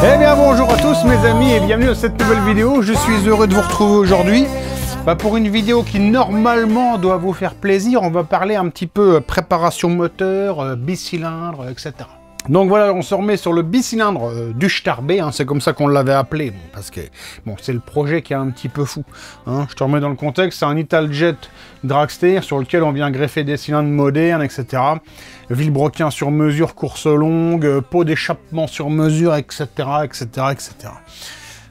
Eh bien bonjour à tous mes amis et bienvenue dans cette nouvelle vidéo. Je suis heureux de vous retrouver aujourd'hui pour une vidéo qui normalement doit vous faire plaisir. On va parler un petit peu préparation moteur, bicylindre, etc. Donc voilà, on se remet sur le bicylindre du Starbé, hein, c'est comme ça qu'on l'avait appelé, parce que bon, c'est le projet qui est un petit peu fou. Hein. Je te remets dans le contexte, c'est un Italjet dragster sur lequel on vient greffer des cylindres modernes, etc. Vilebrequin sur mesure, course longue, pot d'échappement sur mesure, etc. etc., etc.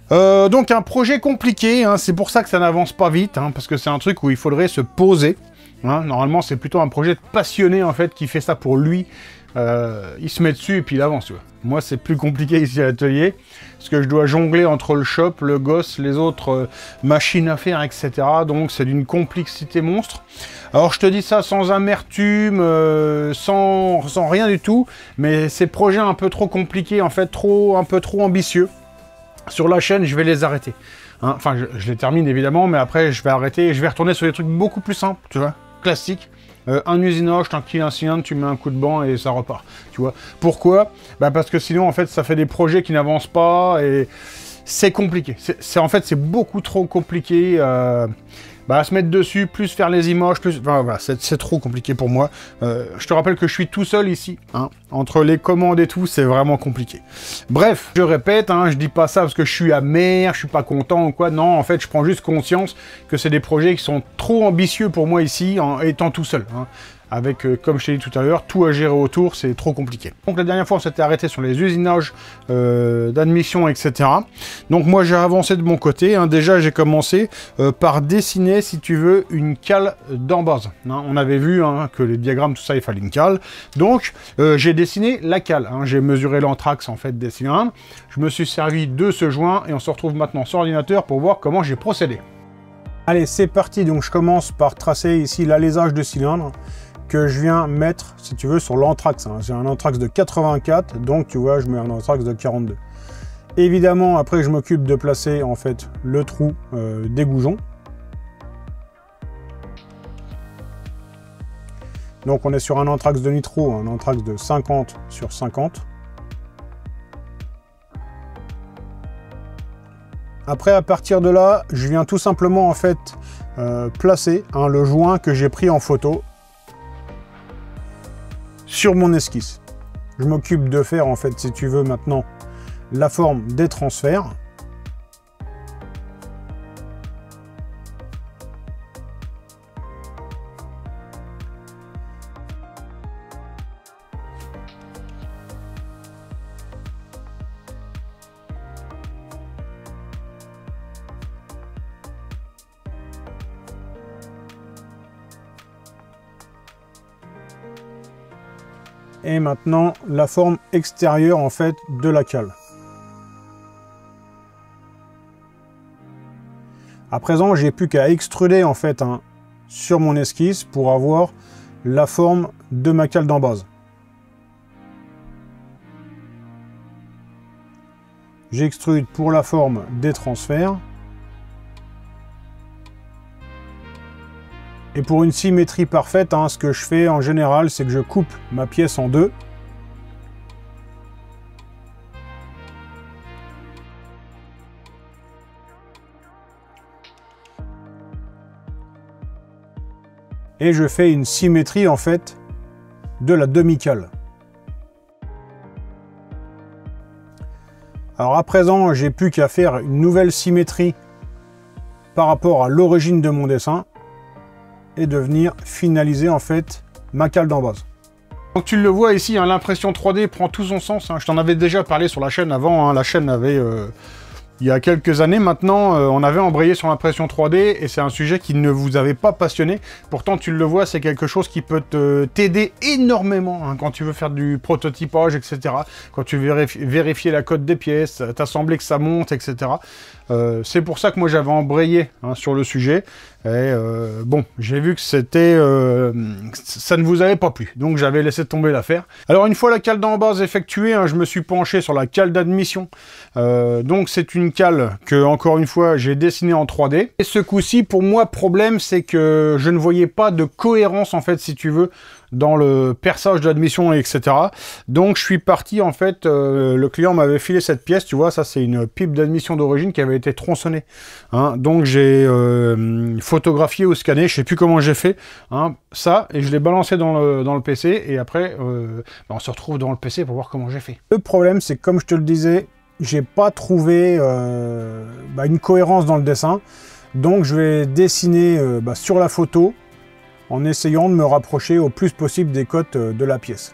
Donc un projet compliqué, hein, c'est pour ça que ça n'avance pas vite, hein, parce que c'est un truc où il faudrait se poser. Hein. Normalement, c'est plutôt un projet de passionné en fait qui fait ça pour lui. Il se met dessus et puis il avance, tu vois. Moi, c'est plus compliqué ici à l'atelier, parce que je dois jongler entre le shop, le gosse, les autres machines à faire, etc. Donc, c'est d'une complexité monstre. Alors, je te dis ça sans amertume, sans rien du tout, mais ces projets un peu trop compliqués, en fait, un peu trop ambitieux. Sur la chaîne, je vais les arrêter. Hein. Enfin, je les termine, évidemment, mais après, je vais arrêter et je vais retourner sur des trucs beaucoup plus simples, tu vois, classiques. Un usinage, tranquille, un cylindre, tu mets un coup de banc et ça repart, tu vois. Pourquoi? Parce que sinon, en fait, ça fait des projets qui n'avancent pas et c'est compliqué. En fait, c'est beaucoup trop compliqué à se mettre dessus, plus faire les images, plus... Enfin, voilà, c'est trop compliqué pour moi. Je te rappelle que je suis tout seul ici, hein. Entre les commandes et tout, c'est vraiment compliqué. Bref, je répète, hein, je dis pas ça parce que je suis amer, je suis pas content ou quoi. Non, en fait, je prends juste conscience que c'est des projets qui sont trop ambitieux pour moi ici, en étant tout seul. Hein. Avec, comme je t'ai dit tout à l'heure, tout à gérer autour, c'est trop compliqué. Donc la dernière fois, on s'était arrêté sur les usinages d'admission, etc. Donc moi, j'ai avancé de mon côté. Hein. Déjà, j'ai commencé par dessiner, si tu veux, une cale d'embase. Hein. On avait vu hein, que les diagrammes, tout ça, il fallait une cale. Donc, j'ai dessiné la cale. Hein. J'ai mesuré l'anthrax, en fait, des cylindres. Je me suis servi de ce joint et on se retrouve maintenant sur l'ordinateur pour voir comment j'ai procédé. Allez, c'est parti. Donc, je commence par tracer ici l'alésage de cylindre que je viens mettre, si tu veux, sur l'anthrax. Hein. J'ai un anthrax de 84, donc tu vois, je mets un anthrax de 42. Évidemment, après, je m'occupe de placer, en fait, le trou des goujons. Donc, on est sur un anthrax de nitro, un anthrax de 50 sur 50. Après, à partir de là, je viens tout simplement, en fait, placer le joint que j'ai pris en photo sur mon esquisse. Je m'occupe de faire, en fait, si tu veux, maintenant, la forme des transferts. Et maintenant, la forme extérieure, en fait, de la cale. À présent, j'ai plus qu'à extruder, en fait, sur mon esquisse pour avoir la forme de ma cale d'embase. J'extrude pour la forme des transferts. Et pour une symétrie parfaite, ce que je fais en général, c'est que je coupe ma pièce en deux. Et je fais une symétrie, en fait, de la demi-cale. Alors à présent, j'ai plus qu'à faire une nouvelle symétrie par rapport à l'origine de mon dessin et de venir finaliser en fait ma cale d'embase. Donc tu le vois ici, hein, l'impression 3D prend tout son sens. Hein. Je t'en avais déjà parlé sur la chaîne avant. Hein. La chaîne avait, il y a quelques années maintenant, on avait embrayé sur l'impression 3D et c'est un sujet qui ne vous avait pas passionné. Pourtant, tu le vois, c'est quelque chose qui peut t'aider énormément hein, quand tu veux faire du prototypage, etc. Quand tu veux vérifier la cote des pièces, t'assembler que ça monte, etc. C'est pour ça que moi j'avais embrayé hein, sur le sujet. Et bon, j'ai vu que c'était, ça ne vous avait pas plu, donc j'avais laissé tomber l'affaire. Alors une fois la cale d'embase effectuée, hein, je me suis penché sur la cale d'admission. Donc c'est une cale que, encore une fois, j'ai dessinée en 3D. Et ce coup-ci, pour moi, problème, c'est que je ne voyais pas de cohérence, en fait, si tu veux, dans le perçage de l'admission, etc. Donc je suis parti, en fait, le client m'avait filé cette pièce, tu vois, ça c'est une pipe d'admission d'origine qui avait été tronçonnée. Hein. Donc j'ai photographié ou scanné, je sais plus comment j'ai fait, hein, ça, et je l'ai balancé dans le PC, et après, on se retrouve dans le PC pour voir comment j'ai fait. Le problème, c'est que comme je te le disais, j'ai pas trouvé une cohérence dans le dessin, donc je vais dessiner sur la photo en essayant de me rapprocher au plus possible des côtes de la pièce.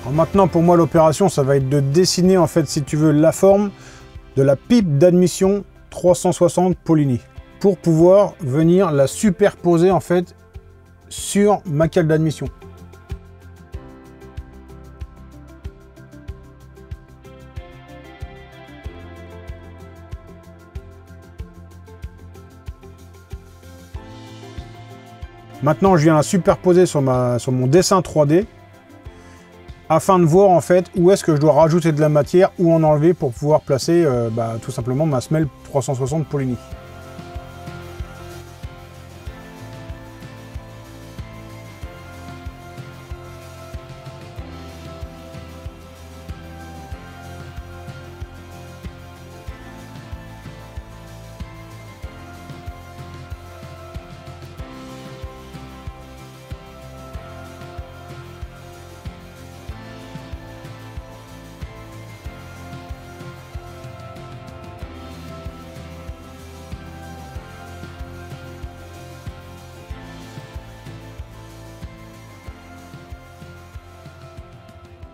Alors maintenant, pour moi, l'opération, ça va être de dessiner, en fait, si tu veux, la forme de la pipe d'admission 360 Poligny pour pouvoir venir la superposer, en fait, sur ma cale d'admission. Maintenant, je viens la superposer sur mon dessin 3D afin de voir en fait où est-ce que je dois rajouter de la matière ou en enlever pour pouvoir placer tout simplement ma semelle 360 Poligny.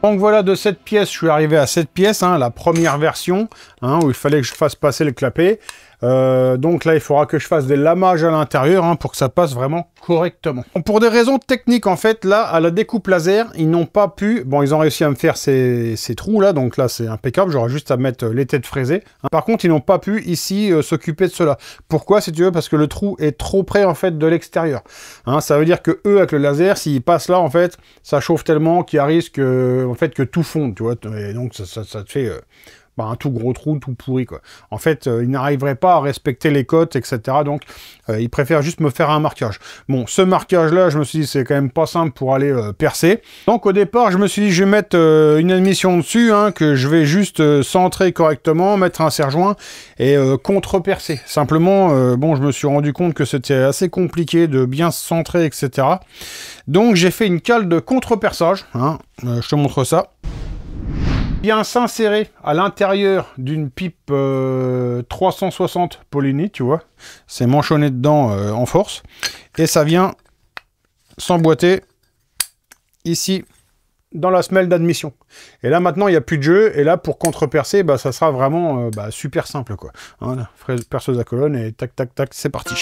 Donc voilà, de cette pièce, je suis arrivé à cette pièce, hein, la première version, hein, où il fallait que je fasse passer le clapet. Donc là, il faudra que je fasse des lamages à l'intérieur, hein, pour que ça passe vraiment correctement. Bon, pour des raisons techniques, en fait, là, à la découpe laser, ils n'ont pas pu... Bon, ils ont réussi à me faire ces trous-là, donc là, c'est impeccable. J'aurai juste à mettre les têtes fraisées. Hein. Par contre, ils n'ont pas pu, ici, s'occuper de cela. Pourquoi, si tu veux? Parce que le trou est trop près, en fait, de l'extérieur. Hein, ça veut dire que eux, avec le laser, s'ils passent là, en fait, ça chauffe tellement qu'il risque, en fait, que tout fonde, tu vois. Et donc, ça te fait... un tout gros trou, tout pourri, quoi. En fait, ils n'arriveraient pas à respecter les cotes, etc. Donc, ils préfèrent juste me faire un marquage. Bon, ce marquage-là, je me suis dit, c'est quand même pas simple pour aller percer. Donc, au départ, je me suis dit, je vais mettre une admission dessus, hein, que je vais juste centrer correctement, mettre un serre-joint et contre-percer. Simplement, bon, je me suis rendu compte que c'était assez compliqué de bien se centrer, etc. Donc, j'ai fait une cale de contre-perçage. Hein, je te montre ça. Bien s'insérer à l'intérieur d'une pipe 360 Poligny, tu vois. C'est manchonné dedans en force. Et ça vient s'emboîter ici dans la semelle d'admission. Et là maintenant il n'y a plus de jeu. Et là pour contrepercer, ça sera vraiment super simple, quoi. Hein, perceuse à colonne et tac tac tac, c'est parti.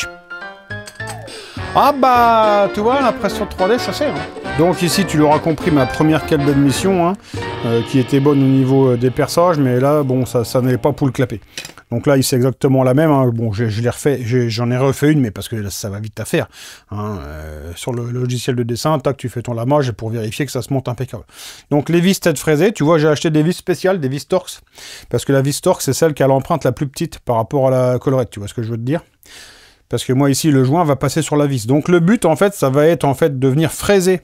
Ah tu vois, l'impression 3D ça sert. Hein. Donc ici tu l'auras compris, ma première cale d'admission, hein, qui était bonne au niveau des perçages, mais là bon ça n'allait pas pour le clapet. Donc là c'est exactement la même, hein. Bon je l'ai refait, j'en ai refait une, mais parce que là, ça va vite à faire. Hein. Sur le logiciel de dessin, tac, tu fais ton lamage pour vérifier que ça se monte impeccable. Donc les vis tête fraisée, tu vois, j'ai acheté des vis spéciales, des vis Torx, parce que la vis Torx c'est celle qui a l'empreinte la plus petite par rapport à la collerette, tu vois ce que je veux te dire? Parce que moi ici le joint va passer sur la vis. Donc le but en fait ça va être en fait de venir fraiser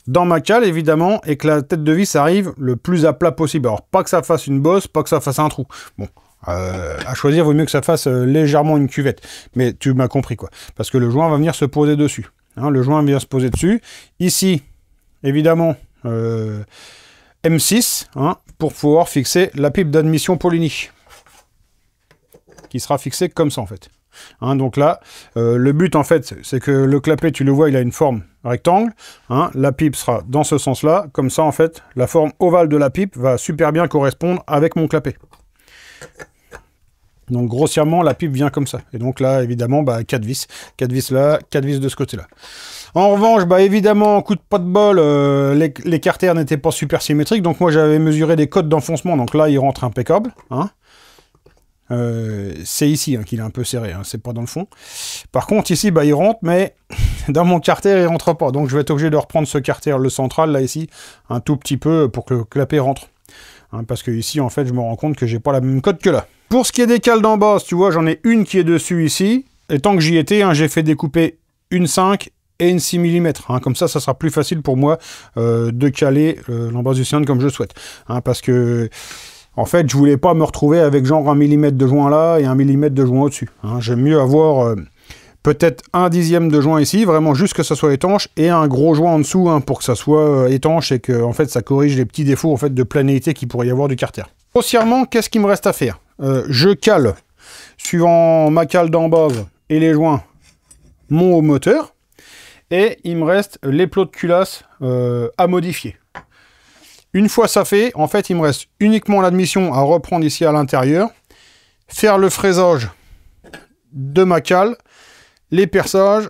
dans ma cale, évidemment, et que la tête de vis arrive le plus à plat possible. Alors, pas que ça fasse une bosse, pas que ça fasse un trou. Bon, à choisir, vaut mieux que ça fasse légèrement une cuvette. Mais tu m'as compris, quoi. Parce que le joint va venir se poser dessus. Hein, le joint vient se poser dessus. Ici, évidemment, M6, hein, pour pouvoir fixer la pipe d'admission Poligny. Qui sera fixée comme ça, en fait. Hein, donc là, le but, en fait, c'est que le clapet, tu le vois, il a une forme rectangle. Hein, la pipe sera dans ce sens-là. Comme ça, en fait, la forme ovale de la pipe va super bien correspondre avec mon clapet. Donc, grossièrement, la pipe vient comme ça. Et donc là, évidemment, 4 vis. 4 vis là, 4 vis de ce côté-là. En revanche, évidemment, coup de pas de bol, les carters n'étaient pas super symétriques. Donc, moi, j'avais mesuré des codes d'enfoncement. Donc là, il rentre impeccable. Hein. C'est ici qu'il est un peu serré, hein, c'est pas dans le fond. Par contre, ici, il rentre, mais dans mon carter, il rentre pas. Donc, je vais être obligé de reprendre ce carter, le central, là, ici, un tout petit peu pour que le clapet rentre. Hein, parce que ici, en fait, je me rends compte que j'ai pas la même cote que là. Pour ce qui est des cales d'en bas, tu vois, j'en ai une qui est dessus ici. Et tant que j'y étais, hein, j'ai fait découper une 5 et une 6 mm. Hein, comme ça sera plus facile pour moi de caler l'embase du cylindre comme je souhaite. Hein, parce que... En fait, je voulais pas me retrouver avec genre 1 mm de joint là et 1 mm de joint au-dessus. Hein. J'aime mieux avoir peut-être 1/10 de joint ici, vraiment juste que ça soit étanche, et un gros joint en dessous hein, pour que ça soit étanche et que en fait, ça corrige les petits défauts en fait, de planéité qu'il pourrait y avoir du carter. Grossièrement, qu'est-ce qu'il me reste à faire? Je cale, suivant ma cale d'en base et les joints, mon haut moteur, et il me reste les plots de culasse à modifier. Une fois ça fait, en fait, il me reste uniquement l'admission à reprendre ici à l'intérieur, faire le fraisage de ma cale, les perçages,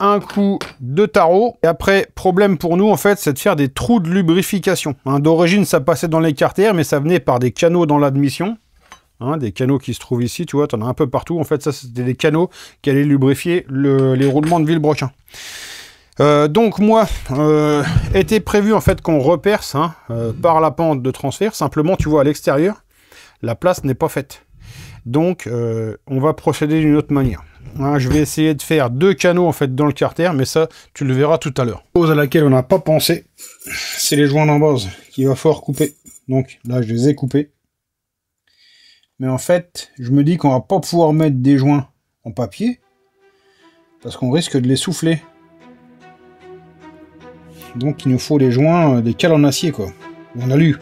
un coup de tarot. Et après, problème pour nous, en fait, c'est de faire des trous de lubrification. Hein, d'origine, ça passait dans les carters, mais ça venait par des canaux dans l'admission. Hein, des canaux qui se trouvent ici, tu vois, tu en as un peu partout. En fait, ça, c'était des canaux qui allaient lubrifier les roulements de vilebrequin. Donc moi, était prévu en fait qu'on reperce hein, par la pente de transfert. Simplement, tu vois, à l'extérieur, la place n'est pas faite. Donc, on va procéder d'une autre manière. Hein, je vais essayer de faire 2 canaux en fait dans le carter, mais ça, tu le verras tout à l'heure. Chose à laquelle on n'a pas pensé, c'est les joints d'en base qu'il va falloir couper. Donc là, je les ai coupés. Mais en fait, je me dis qu'on va pas pouvoir mettre des joints en papier parce qu'on risque de les souffler. Donc il nous faut des joints, des cales en acier quoi. On a lu.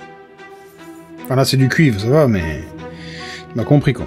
Enfin là c'est du cuivre, ça va, mais tu m'as compris quoi.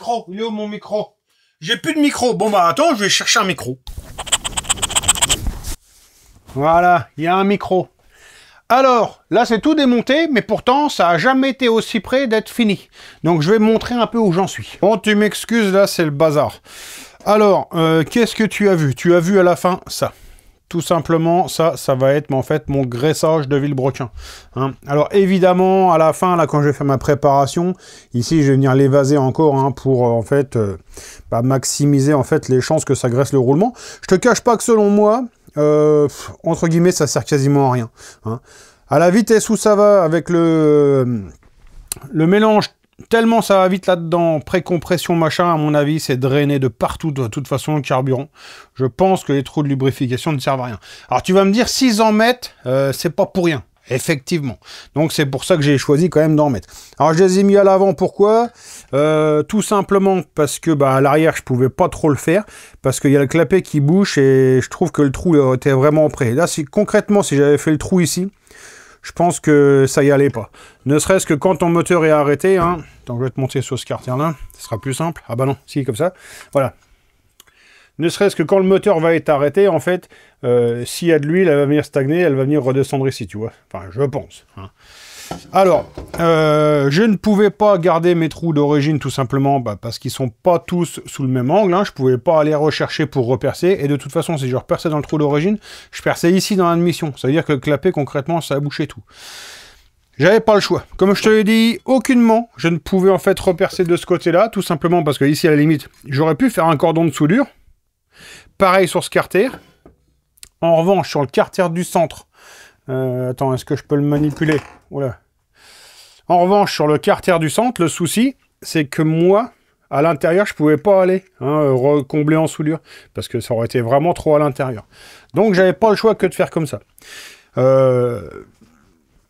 micro? Il est où mon micro? J'ai plus de micro. Bon bah attends, je vais chercher un micro. Voilà, il y a un micro. Alors, là c'est tout démonté, mais pourtant ça a jamais été aussi près d'être fini. Donc je vais montrer un peu où j'en suis. Bon, tu m'excuses, là c'est le bazar. Alors, qu'est-ce que tu as vu? Tu as vu à la fin ça. Tout simplement, ça va être en fait mon graissage de vilebrequin. Hein. Alors évidemment, à la fin, là, quand je vais faire ma préparation, ici, je vais venir l'évaser encore hein, pour en fait maximiser en fait les chances que ça graisse le roulement. Je te cache pas que selon moi, entre guillemets, ça sert quasiment à rien. Hein. À la vitesse où ça va avec le mélange. Tellement ça va vite là-dedans, pré-compression machin, à mon avis, c'est drainé de partout, de toute façon, le carburant. Je pense que les trous de lubrification ne servent à rien. Alors tu vas me dire, s'ils en mettent, c'est pas pour rien, effectivement. Donc c'est pour ça que j'ai choisi quand même d'en mettre. Alors je les ai mis à l'avant, pourquoi? Tout simplement parce que à l'arrière, je pouvais pas trop le faire, parce qu'il y a le clapet qui bouge et je trouve que le trou était vraiment prêt. Là, concrètement, si j'avais fait le trou ici, je pense que ça y allait pas. Ne serait-ce que quand ton moteur est arrêté, hein. Attends, je vais te monter sur ce carter-là, ce sera plus simple. Ah bah non, si, comme ça. Voilà. Ne serait-ce que quand le moteur va être arrêté, en fait, s'il y a de l'huile, elle va venir stagner, elle va venir redescendre ici, tu vois. Enfin, je pense. Hein. Alors, je ne pouvais pas garder mes trous d'origine tout simplement parce qu'ils sont pas tous sous le même angle. Hein. Je pouvais pas aller rechercher pour repercer. Et de toute façon, si je reperçais dans le trou d'origine, je perçais ici dans l'admission. Ça veut dire que le clapet, concrètement, ça a bouché tout. J'avais pas le choix. Comme je te l'ai dit, aucunement, je ne pouvais en fait repercer de ce côté-là, tout simplement parce que ici, à la limite, j'aurais pu faire un cordon de soudure. Pareil sur ce carter. En revanche, sur le carter du centre, attends, est-ce que je peux le manipuler? Oula. En revanche, sur le carter du centre, le souci, c'est que moi, à l'intérieur, je pouvais pas aller recombler en soudure, parce que ça aurait été vraiment trop à l'intérieur. Donc, j'avais pas le choix que de faire comme ça.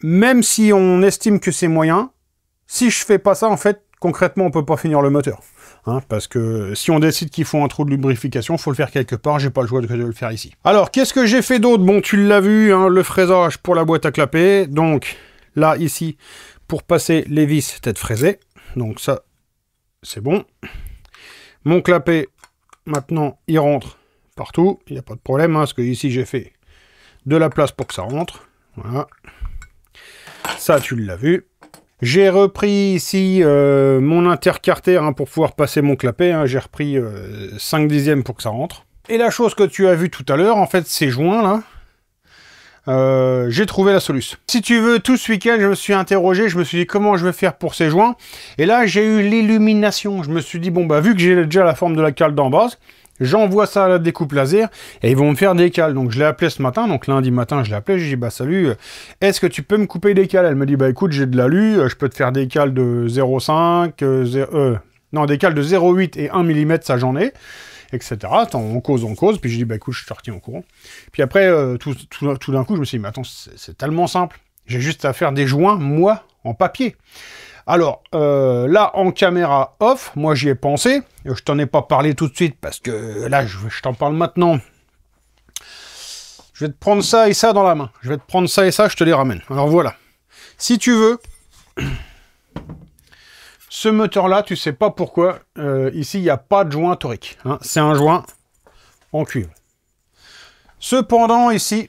Même si on estime que c'est moyen, si je fais pas ça, en fait, concrètement, on peut pas finir le moteur. Hein, parce que si on décide qu'il faut un trou de lubrification, il faut le faire quelque part, j'ai pas le choix de le faire ici. Alors, qu'est-ce que j'ai fait d'autre? Bon, tu l'as vu, hein, le fraisage pour la boîte à clapet. Donc, là, ici, pour passer les vis tête fraisée. Donc ça, c'est bon. Mon clapet, maintenant, il rentre partout. Il n'y a pas de problème, hein, parce que ici, j'ai fait de la place pour que ça rentre. Voilà. Ça, tu l'as vu. J'ai repris ici mon intercarter hein, pour pouvoir passer mon clapet. Hein. J'ai repris 5 dixièmes pour que ça rentre. Et la chose que tu as vue tout à l'heure, en fait, ces joints là, j'ai trouvé la solution. Si tu veux, tout ce week-end, je me suis interrogé, je me suis dit comment je vais faire pour ces joints. Et là, j'ai eu l'illumination. Je me suis dit, bon, vu que j'ai déjà la forme de la cale d'en base, j'envoie ça à la découpe laser et ils vont me faire des cales. Donc je l'ai appelé ce matin, donc lundi matin je l'ai appelé, j'ai dit salut, est-ce que tu peux me couper des cales? Elle me dit écoute, j'ai de l'alu, je peux te faire des cales de 0,5, non des cales de 0,8 et 1 mm, ça j'en ai, etc. Attends, on cause, puis je dis écoute, je te retiens au courant. Puis après, tout d'un coup, je me suis dit mais attends, c'est tellement simple, j'ai juste à faire des joints, moi, en papier. Alors, là, en caméra off, moi j'y ai pensé. Je t'en ai pas parlé tout de suite parce que là, je t'en parle maintenant. Je vais te prendre ça et ça dans la main. Je vais te prendre ça et ça, je te les ramène. Alors voilà. Si tu veux, ce moteur-là, tu sais pas pourquoi, ici, il n'y a pas de joint torique. Hein. C'est un joint en cuivre. Cependant, ici...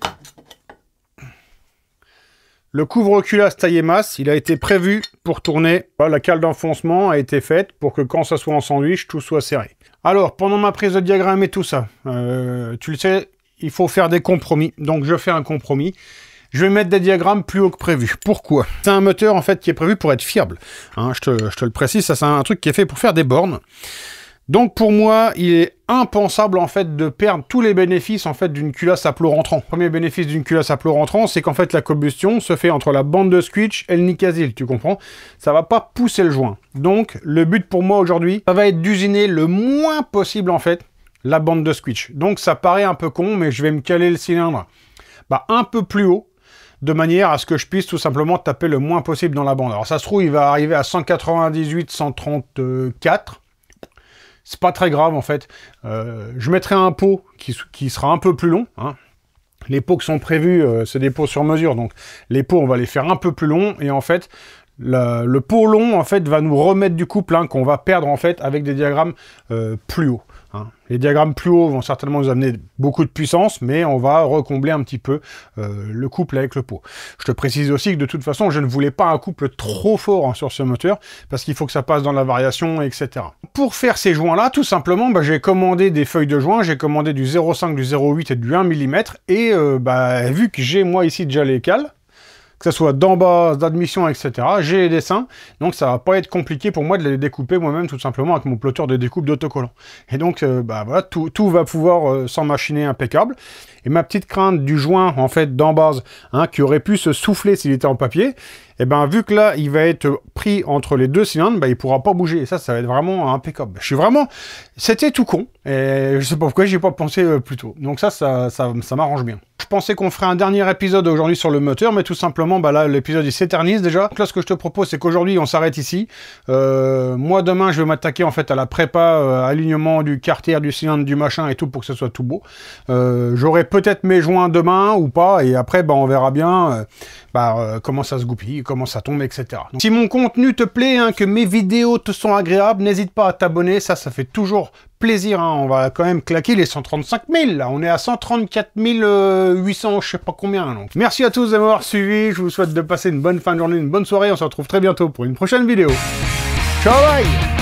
Le couvre-culasse taillé masse, il a été prévu pour tourner. La cale d'enfoncement a été faite pour que quand ça soit en sandwich, tout soit serré. Alors, pendant ma prise de diagramme et tout ça, tu le sais, il faut faire des compromis. Donc, je fais un compromis. Je vais mettre des diagrammes plus haut que prévu. Pourquoi? C'est un moteur, en fait, qui est prévu pour être fiable. Hein, je te le précise, ça, c'est un truc qui est fait pour faire des bornes. Donc pour moi, il est impensable en fait de perdre tous les bénéfices en fait d'une culasse à plot rentrant. Premier bénéfice d'une culasse à plot rentrant, c'est qu'en fait la combustion se fait entre la bande de squelch et le nicasile, tu comprends? Ça va pas pousser le joint. Donc le but pour moi aujourd'hui, ça va être d'usiner le moins possible en fait la bande de squelch. Donc ça paraît un peu con, mais je vais me caler le cylindre un peu plus haut, de manière à ce que je puisse tout simplement taper le moins possible dans la bande. Alors ça se trouve, il va arriver à 198, 134. C'est pas très grave en fait. Je mettrai un pot qui sera un peu plus long. Hein. Les pots qui sont prévus, c'est des pots sur mesure. Donc les pots, on va les faire un peu plus longs. Et en fait, le pot long, en fait, va nous remettre du couple, hein, qu'on va perdre, en fait, avec des diagrammes plus hauts. Hein. Les diagrammes plus hauts vont certainement nous amener beaucoup de puissance, mais on va recombler un petit peu le couple avec le pot. Je te précise aussi que de toute façon, je ne voulais pas un couple trop fort, hein, sur ce moteur, parce qu'il faut que ça passe dans la variation, etc. Pour faire ces joints-là, tout simplement, j'ai commandé des feuilles de joint, j'ai commandé du 0,5, du 0,8 et du 1 mm, et vu que j'ai moi ici déjà les cales, que ce soit d'embase, d'admission, etc. J'ai les dessins, donc ça va pas être compliqué pour moi de les découper moi-même, tout simplement, avec mon plotter de découpe d'autocollant. Et donc, voilà, tout va pouvoir s'emmachiner impeccable. Et ma petite crainte du joint, en fait, d'embase, hein, qui aurait pu se souffler s'il était en papier, et vu que là, il va être pris entre les deux cylindres, il pourra pas bouger. Et ça va être vraiment impeccable. Je suis vraiment... C'était tout con, et je sais pas pourquoi j'y ai pas pensé plus tôt. Donc ça m'arrange bien. Je pensais qu'on ferait un dernier épisode aujourd'hui sur le moteur, mais tout simplement, là, l'épisode, il s'éternise déjà. Donc là, ce que je te propose, c'est qu'aujourd'hui, on s'arrête ici. Moi, demain, je vais m'attaquer, en fait, à la prépa, alignement du carter, du cylindre, du machin et tout, pour que ce soit tout beau. J'aurai peut-être mes joints demain ou pas, et après, on verra bien comment ça se goupille, comment ça tombe, etc. Donc, si mon contenu te plaît, hein, que mes vidéos te sont agréables, n'hésite pas à t'abonner, ça fait toujours plaisir, hein. On va quand même claquer les 135 000, là, on est à 134 800, je sais pas combien, donc. Merci à tous d'avoir suivi, je vous souhaite de passer une bonne fin de journée, une bonne soirée, on se retrouve très bientôt pour une prochaine vidéo. Ciao, bye!